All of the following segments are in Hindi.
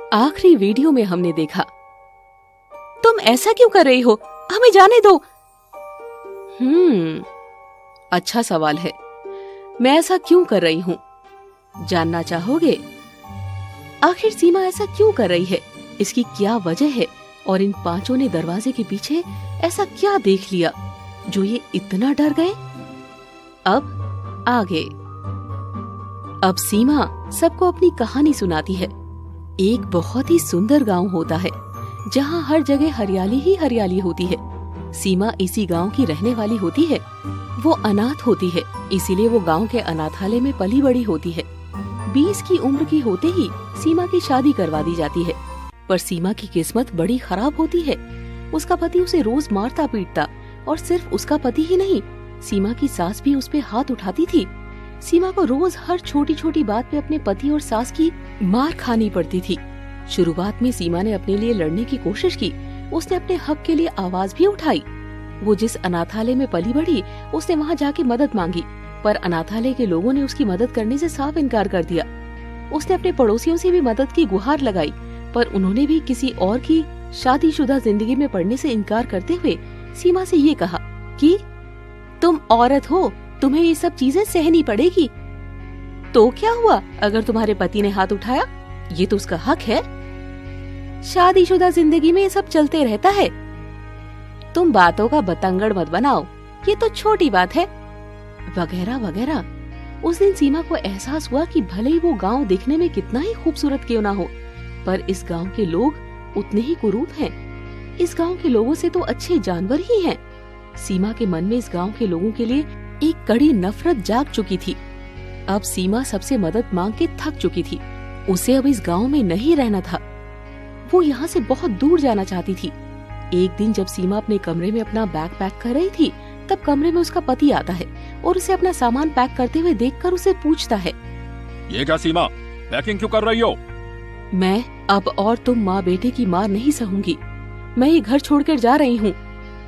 आखिरी वीडियो में हमने देखा। तुम ऐसा क्यों कर रही हो, हमें जाने दो। अच्छा सवाल है, मैं ऐसा क्यों कर रही हूँ, जानना चाहोगे? आखिर सीमा ऐसा क्यों कर रही है, इसकी क्या वजह है और इन पांचों ने दरवाजे के पीछे ऐसा क्या देख लिया जो ये इतना डर गए? अब आगे। अब सीमा सबको अपनी कहानी सुनाती है। एक बहुत ही सुंदर गांव होता है जहां हर जगह हरियाली ही हरियाली होती है। सीमा इसी गांव की रहने वाली होती है। वो अनाथ होती है, इसीलिए वो गांव के अनाथालय में पली बड़ी होती है। 20 की उम्र की होते ही सीमा की शादी करवा दी जाती है। पर सीमा की किस्मत बड़ी खराब होती है। उसका पति उसे रोज मारता पीटता, और सिर्फ उसका पति ही नहीं, सीमा की सास भी उस पे हाथ उठाती थी। सीमा को रोज हर छोटी छोटी बात पे अपने पति और सास की मार खानी पड़ती थी। शुरुआत में सीमा ने अपने लिए लड़ने की कोशिश की। उसने अपने हक के लिए आवाज भी उठाई। वो जिस अनाथालय में पली बढ़ी, उसने वहाँ जाके मदद मांगी, पर अनाथालय के लोगों ने उसकी मदद करने से साफ इनकार कर दिया। उसने अपने पड़ोसियों से भी मदद की गुहार लगाई, पर उन्होंने भी किसी और की शादीशुदा जिंदगी में पड़ने से इनकार करते हुए सीमा से ये कहा कि तुम औरत हो, तुम्हें ये सब चीजें सहनी पड़ेगी। तो क्या हुआ अगर तुम्हारे पति ने हाथ उठाया, ये तो उसका हक है। शादीशुदा जिंदगी में ये सब चलते रहता है। तुम बातों का बतंगड़ मत बनाओ, ये तो छोटी बात है, वगैरह वगैरह। उस दिन सीमा को एहसास हुआ कि भले ही वो गांव दिखने में कितना ही खूबसूरत क्यों ना हो, पर इस गांव के लोग उतने ही कुरूप हैं। इस गांव के लोगों से तो अच्छे जानवर ही हैं। सीमा के मन में इस गांव के लोगों के लिए एक कड़ी नफरत जाग चुकी थी। अब सीमा सबसे मदद मांग के थक चुकी थी। उसे अब इस गांव में नहीं रहना था। वो यहाँ से बहुत दूर जाना चाहती थी। एक दिन जब सीमा अपने कमरे में अपना बैग पैक कर रही थी, तब कमरे में उसका पति आता है और उसे अपना सामान पैक करते हुए देखकर उसे पूछता है, ये क्या सीमा, पैकिंग क्यों कर रही हो? मैं अब और तुम माँ बेटे की मार नहीं सहूंगी। मैं ये घर छोड़कर जा रही हूँ।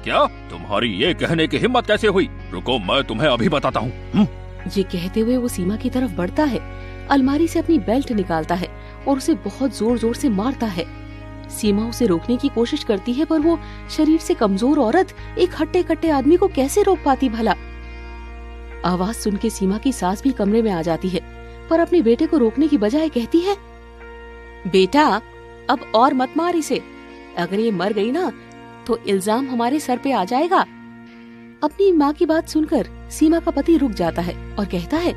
क्या तुम्हारी ये कहने की हिम्मत कैसे हुई? रुको, मैं तुम्हें अभी बताता हूँ। ये कहते हुए वो सीमा की तरफ बढ़ता है, अलमारी से अपनी बेल्ट निकालता है और उसे बहुत जोर जोर से मारता है। सीमा उसे रोकने की कोशिश करती है, पर वो शरीर से कमजोर औरत एक हट्टे कट्टे आदमी को कैसे रोक पाती भला? आवाज सुन के सीमा की सास भी कमरे में आ जाती है, पर अपने बेटे को रोकने की बजाय कहती है, बेटा अब और मत मार इसे, अगर ये मर गई ना तो इल्जाम हमारे सर पे आ जाएगा। अपनी माँ की बात सुनकर सीमा का पति रुक जाता है और कहता है,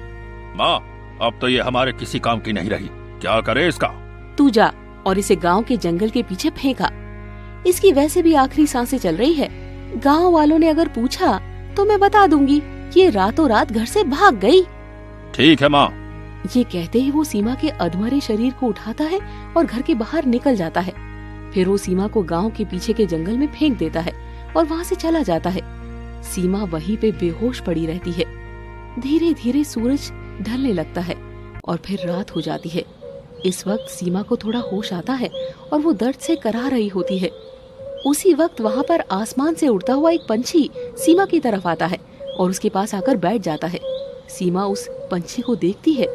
माँ अब तो ये हमारे किसी काम की नहीं रही, क्या करे इसका? तू जा और इसे गांव के जंगल के पीछे फेंका। इसकी वैसे भी आखिरी सांसें चल रही है। गांव वालों ने अगर पूछा तो मैं बता दूंगी कि ये रातों रात घर से भाग गई। ठीक है माँ। ये कहते ही वो सीमा के अधमरे शरीर को उठाता है और घर के बाहर निकल जाता है। फिर वो सीमा को गांव के पीछे के जंगल में फेंक देता है और वहाँ से चला जाता है। सीमा वहीं पे बेहोश पड़ी रहती है। धीरे धीरे सूरज ढलने लगता है और फिर रात हो जाती है। इस वक्त सीमा को थोड़ा होश आता है और वो दर्द से कराह रही होती है। उसी वक्त वहाँ पर आसमान से उड़ता हुआ एक पंछी सीमा की तरफ आता है और उसके पास आकर बैठ जाता है। सीमा उस पंछी को देखती है,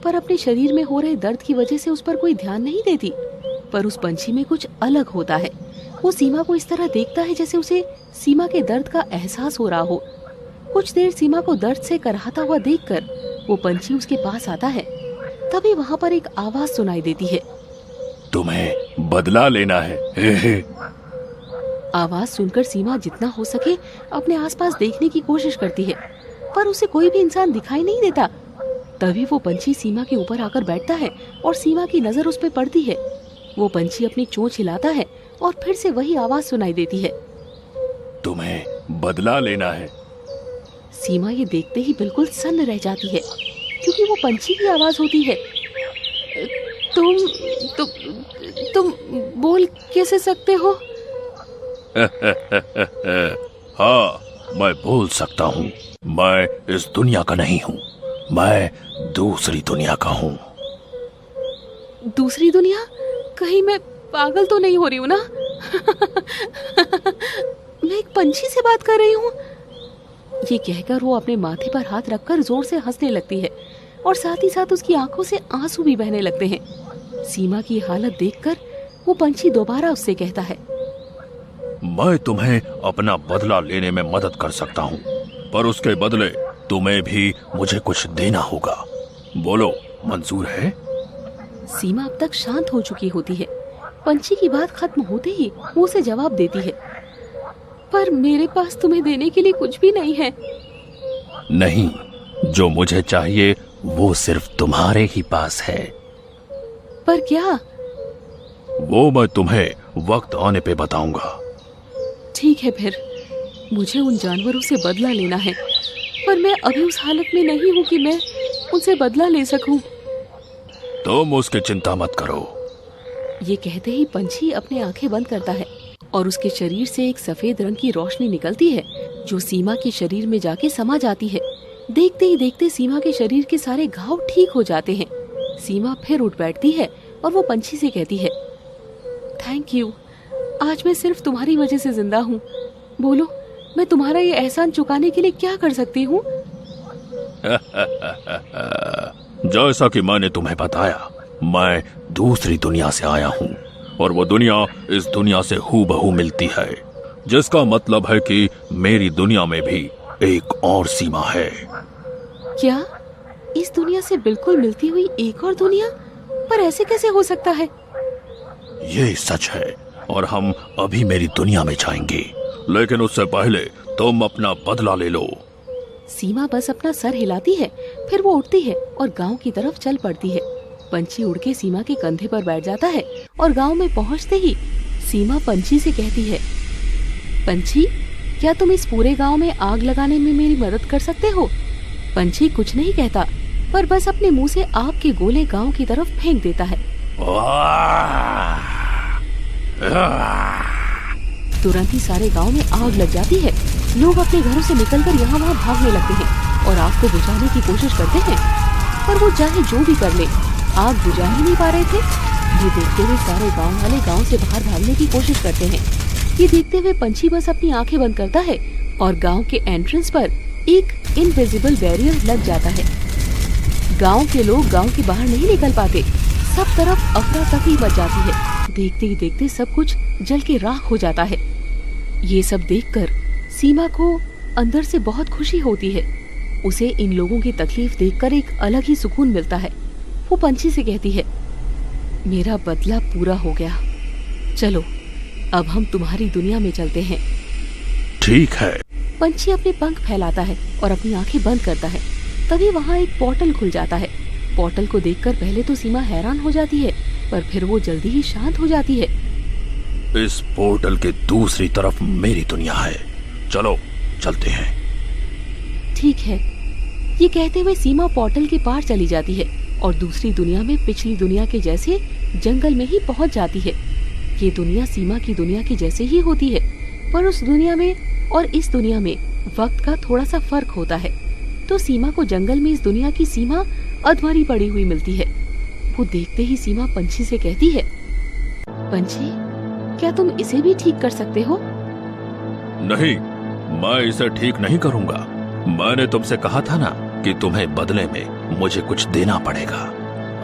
पर अपने शरीर में हो रहे दर्द की वजह से उस पर कोई ध्यान नहीं देती। पर उस पंछी में कुछ अलग होता है। वो सीमा को इस तरह देखता है जैसे उसे सीमा के दर्द का एहसास हो रहा हो। कुछ देर सीमा को दर्द से कराहता हुआ देखकर वो पंछी उसके पास आता है। तभी वहाँ पर एक आवाज सुनाई देती है, तुम्हें बदला लेना है। आवाज सुनकर सीमा जितना हो सके अपने आसपास देखने की कोशिश करती है, पर उसे कोई भी इंसान दिखाई नहीं देता। तभी वो पंछी सीमा के ऊपर आकर बैठता है और सीमा की नजर उस पर पड़ती है। वो पंछी अपनी चोंच हिलाता है और फिर से वही आवाज सुनाई देती है, तुम्हें बदला लेना है। सीमा ये देखते ही बिल्कुल सन्न रह जाती है, क्योंकि वो पंछी की आवाज होती है। तुम बोल कैसे सकते हो? हाँ, मैं बोल सकता हूँ। मैं इस दुनिया का नहीं हूँ, मैं दूसरी दुनिया का हूँ। दूसरी दुनिया? कहीं मैं पागल तो नहीं हो रही हूँ ना? मैं एक पंछी से बात कर रही हूँ। ये कहकर वो अपने माथे पर हाथ रखकर जोर से हंसने लगती है और साथ ही साथ उसकी आंखों से आंसू भी बहने लगते हैं। सीमा की हालत देखकर वो पंछी दोबारा उससे कहता है, मैं तुम्हें अपना बदला लेने में मदद कर सकता हूँ, पर उसके बदले तुम्हें भी मुझे कुछ देना होगा। बोलो, मंजूर है? सीमा अब तक शांत हो चुकी होती है। पंछी की बात खत्म होते ही वो उसे जवाब देती है, पर मेरे पास तुम्हें देने के लिए कुछ भी नहीं है। नहीं, जो मुझे चाहिए वो सिर्फ तुम्हारे ही पास है। पर क्या? वो मैं तुम्हें वक्त आने पे बताऊंगा। ठीक है, फिर मुझे उन जानवरों से बदला लेना है, पर मैं अभी उस हालत में नहीं हूँ कि मैं उनसे बदला ले सकूं। तुम उसकी चिंता मत करो। ये कहते ही पंछी अपनी आंखें बंद करता है और उसके शरीर से एक सफेद रंग की रोशनी निकलती है जो सीमा के शरीर में जाके समा जाती है। देखते ही देखते सीमा के शरीर के सारे घाव ठीक हो जाते हैं। सीमा फिर उठ बैठती है और वो पंछी से कहती है, थैंक यू, आज मैं सिर्फ तुम्हारी वजह से जिंदा हूँ। बोलो, मैं तुम्हारा ये एहसान चुकाने के लिए क्या कर सकती हूँ? जैसा कि मैंने तुम्हें बताया, मैं दूसरी दुनिया से आया हूँ और वो दुनिया इस दुनिया से हूबहू मिलती है, जिसका मतलब है कि मेरी दुनिया में भी एक और सीमा है। क्या? इस दुनिया से बिल्कुल मिलती हुई एक और दुनिया? पर ऐसे कैसे हो सकता है? ये सच है और हम अभी मेरी दुनिया में जाएंगे, लेकिन उससे पहले तुम अपना बदला ले लो। सीमा बस अपना सर हिलाती है, फिर वो उठती है और गांव की तरफ चल पड़ती है। पंछी उड़ के सीमा के कंधे पर बैठ जाता है और गांव में पहुंचते ही सीमा पंछी से कहती है, पंछी, क्या तुम इस पूरे गांव में आग लगाने में मेरी मदद कर सकते हो? पंछी कुछ नहीं कहता, पर बस अपने मुंह से आग के गोले गांव की तरफ फेंक देता है। तुरंत ही सारे गांव में आग लग जाती है। लोग अपने घरों से निकलकर यहाँ वहाँ भागने लगते हैं और आग को बुझाने की कोशिश करते हैं, पर वो चाहे जो भी कर ले, आग बुझा ही नहीं पा रहे थे। ये देखते हुए सारे गांव वाले गांव से बाहर भागने की कोशिश करते हैं। ये देखते हुए पंछी बस अपनी आंखें बंद करता है और गांव के एंट्रेंस पर एक इनविजिबल बैरियर लग जाता है। गांव के लोग गांव के बाहर नहीं निकल पाते। सब तरफ अफरा तफरी मच जाती है। देखते ही देखते सब कुछ जल के राख हो जाता है। ये सब देखकर सीमा को अंदर से बहुत खुशी होती है। उसे इन लोगों की तकलीफ देखकर एक अलग ही सुकून मिलता है। वो पंछी से कहती है, मेरा बदला पूरा हो गया, चलो अब हम तुम्हारी दुनिया में चलते हैं। ठीक है। पंछी अपने पंख फैलाता है और अपनी आंखें बंद करता है। तभी वहाँ एक पोर्टल खुल जाता है। पोर्टल को देखकर पहले तो सीमा हैरान हो जाती है, पर फिर वो जल्दी ही शांत हो जाती है। इस पोर्टल के दूसरी तरफ मेरी दुनिया है, चलो चलते हैं। ठीक है। ये कहते हुए सीमा पोर्टल के पार चली जाती है और दूसरी दुनिया में पिछली दुनिया के जैसे जंगल में ही पहुंच जाती है। ये दुनिया सीमा की दुनिया की जैसे ही होती है, पर उस दुनिया में और इस दुनिया में वक्त का थोड़ा सा फर्क होता है। तो सीमा को जंगल में इस दुनिया की सीमा अधमरी पड़ी हुई मिलती है। वो देखते ही सीमा पंछी से कहती है, पंछी, क्या तुम इसे भी ठीक कर सकते हो? नहीं, मैं इसे ठीक नहीं करूंगा। मैंने तुमसे कहा था ना कि तुम्हें बदले में मुझे कुछ देना पड़ेगा।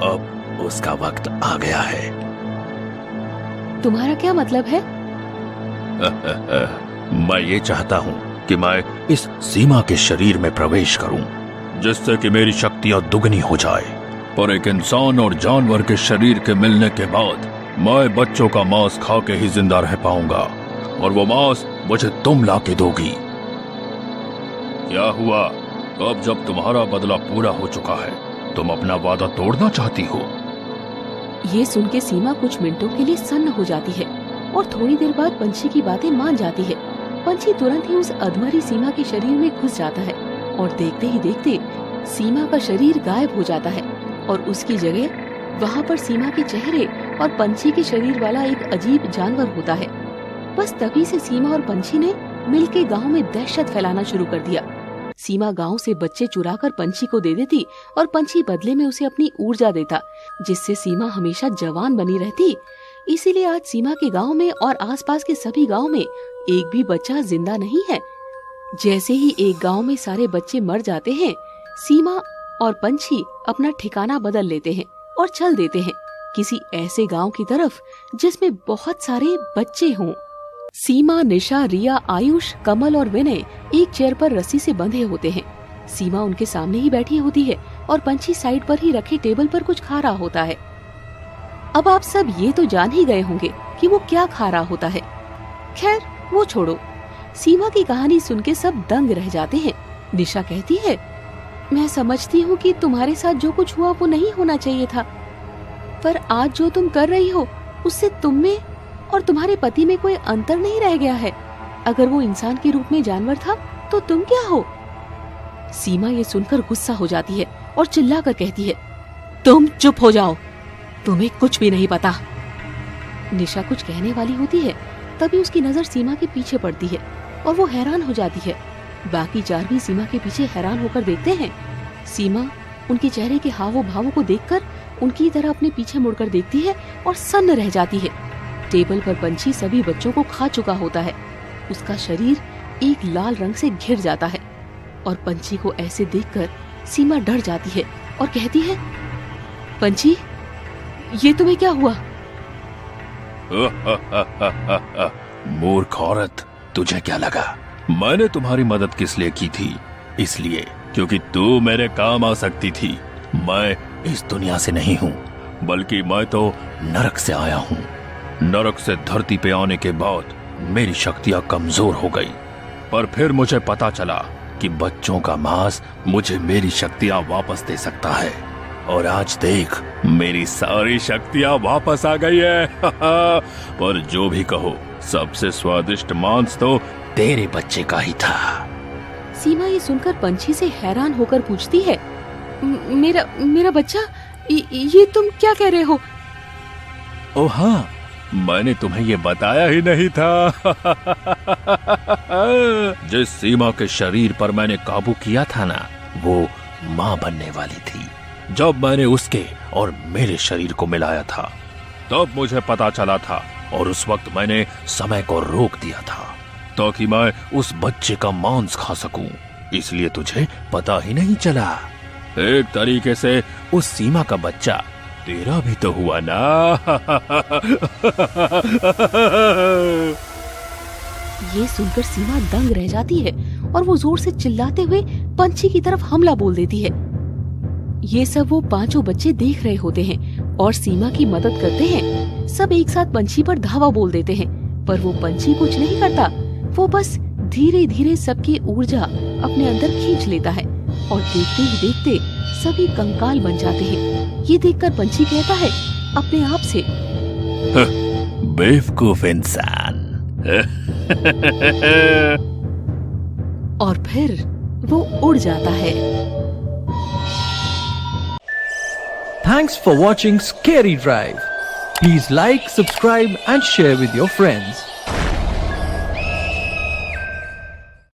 अब उसका वक्त आ गया है। तुम्हारा क्या मतलब है? मैं ये चाहता हूँ कि मैं इस सीमा के शरीर में प्रवेश करूं, जिससे कि मेरी शक्तियां दुगनी हो जाए। पर एक इंसान और जानवर के शरीर के मिलने के बाद मैं बच्चों का मांस खा के ही जिंदा रह पाऊंगा, और वो मांस मुझे तुम ला के दोगी। क्या हुआ? अब जब तुम्हारा बदला पूरा हो चुका है, तुम अपना वादा तोड़ना चाहती हो? ये सुन के सीमा कुछ मिनटों के लिए सन्न हो जाती है और थोड़ी देर बाद पंछी की बातें मान जाती है। पंछी तुरंत ही उस अधमरी सीमा के शरीर में घुस जाता है और देखते ही देखते सीमा का शरीर गायब हो जाता है और उसकी जगह वहाँ पर सीमा के चेहरे और पंछी के शरीर वाला एक अजीब जानवर होता है। बस तभी से सीमा और पंछी ने मिलके गांव में दहशत फैलाना शुरू कर दिया। सीमा गांव से बच्चे चुराकर पंछी को दे देती और पंछी बदले में उसे अपनी ऊर्जा देता, जिससे सीमा हमेशा जवान बनी रहती। इसीलिए आज सीमा के गांव में और आसपास के सभी गांव में एक भी बच्चा जिंदा नहीं है। जैसे ही एक गांव में सारे बच्चे मर जाते हैं, सीमा और पंछी अपना ठिकाना बदल लेते हैं और चल देते हैं। किसी ऐसे गांव की तरफ जिसमें बहुत सारे बच्चे हों। सीमा, निशा, रिया, आयुष, कमल और विनय एक चेयर पर रस्सी से बंधे होते हैं। सीमा उनके सामने ही बैठी होती है और पंछी साइड पर ही रखे टेबल पर कुछ खा रहा होता है। अब आप सब ये तो जान ही गए होंगे कि वो क्या खा रहा होता है। खैर वो छोड़ो, सीमा की कहानी सुन के सब दंग रह जाते हैं। निशा कहती है, मैं समझती हूँ कि तुम्हारे साथ जो कुछ हुआ वो नहीं होना चाहिए था, पर आज जो तुम कर रही हो उससे तुम में और तुम्हारे पति में कोई अंतर नहीं रह गया है। अगर वो इंसान के रूप में जानवर था तो तुम क्या हो? सीमा ये सुनकर गुस्सा हो जाती है और चिल्लाकर कहती है, तुम चुप हो जाओ, तुम्हें कुछ भी नहीं पता। निशा कुछ कहने वाली होती है, तभी उसकी नजर सीमा के पीछे पड़ती है और वो हैरान हो जाती है। बाकी चार भी सीमा के पीछे हैरान होकर देखते हैं। सीमा उनके चेहरे के हावों भावों को देखकर उनकी तरह अपने पीछे मुड़कर देखती है और सन्न रह जाती है। टेबल पर पंछी सभी बच्चों को खा चुका होता है। उसका शरीर एक लाल रंग से घिर जाता है और पंछी को ऐसे देखकर सीमा डर जाती है और कहती है, पंछी, ये तुम्हें क्या हुआ? मूर्ख औरत, तुझे क्या लगा मैंने तुम्हारी मदद किस लिए की थी? इसलिए क्योंकि तू मेरे काम आ सकती थी। मैं इस दुनिया से नहीं हूँ, बल्कि मैं तो नरक से आया हूँ। नरक से धरती पे आने के बाद मेरी शक्तियाँ कमजोर हो गई, पर फिर मुझे पता चला कि बच्चों का मांस मुझे मेरी शक्तियाँ वापस दे सकता है। और आज देख, मेरी सारी शक्तियाँ वापस आ गई है। पर जो भी कहो, सबसे स्वादिष्ट मांस तो तेरे बच्चे का ही था। सीमा ये सुनकर पंछी से हैरान होकर पूछती है, मेरा बच्चा? ये तुम क्या कह रहे हो? ओ हाँ, मैंने तुम्हें ये बताया ही नहीं था। जिस सीमा के शरीर पर मैंने काबू किया था ना, वो माँ बनने वाली थी। जब मैंने उसके और मेरे शरीर को मिलाया था, तब मुझे पता चला था और उस वक्त मैंने समय को रोक दिया था ताकि मैं उस बच्चे का मांस खा सकूं। इसलिए तुझे पता ही नहीं चला। एक तरीके से उस सीमा का बच्चा तेरा भी तो हुआ ना। ये सुनकर सीमा दंग रह जाती है और वो जोर से चिल्लाते हुए पंछी की तरफ हमला बोल देती है। ये सब वो पांचों बच्चे देख रहे होते हैं और सीमा की मदद करते हैं। सब एक साथ पंछी पर धावा बोल देते हैं, पर वो पंछी कुछ नहीं करता। वो बस धीरे धीरे सबकी ऊर्जा अपने अंदर खींच लेता है और देखते ही देखते सभी कंकाल बन जाते हैं। ये देखकर पंछी कहता है अपने आप से, बेवकूफ इंसान। और फिर वो उड़ जाता है। Thanks for watching Scary Drive. Please like, subscribe and share with your friends.